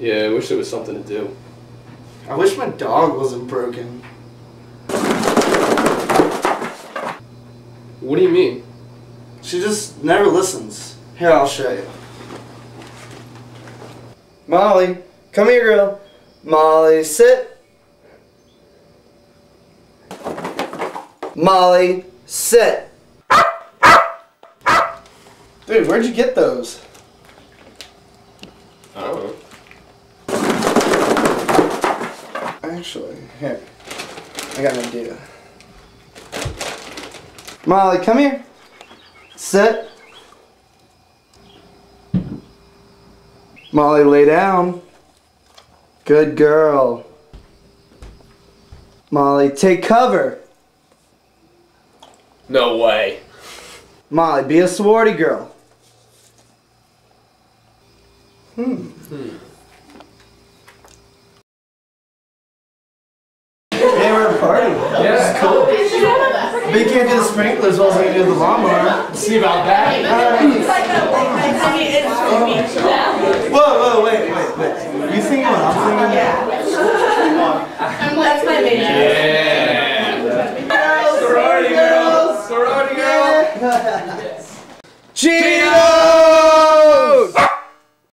Yeah, I wish there was something to do. I wish my dog wasn't broken. What do you mean? She just never listens. Here, I'll show you. Molly, come here, girl. Molly, sit. Molly, sit. Dude, where'd you get those? I don't know. Actually, here. I got an idea. Molly, come here. Sit. Molly, lay down. Good girl. Molly, take cover. No way. Molly, be a swarty girl. Hey, we're at a party. Yeah, it's cool. But you can't do the sprinklers while you do the lawnmower. See about that? Whoa, wait. You thinking what I'm thinking? Yeah. That's my major. Yeah. Sorority girls. Sorority girls. Cheers!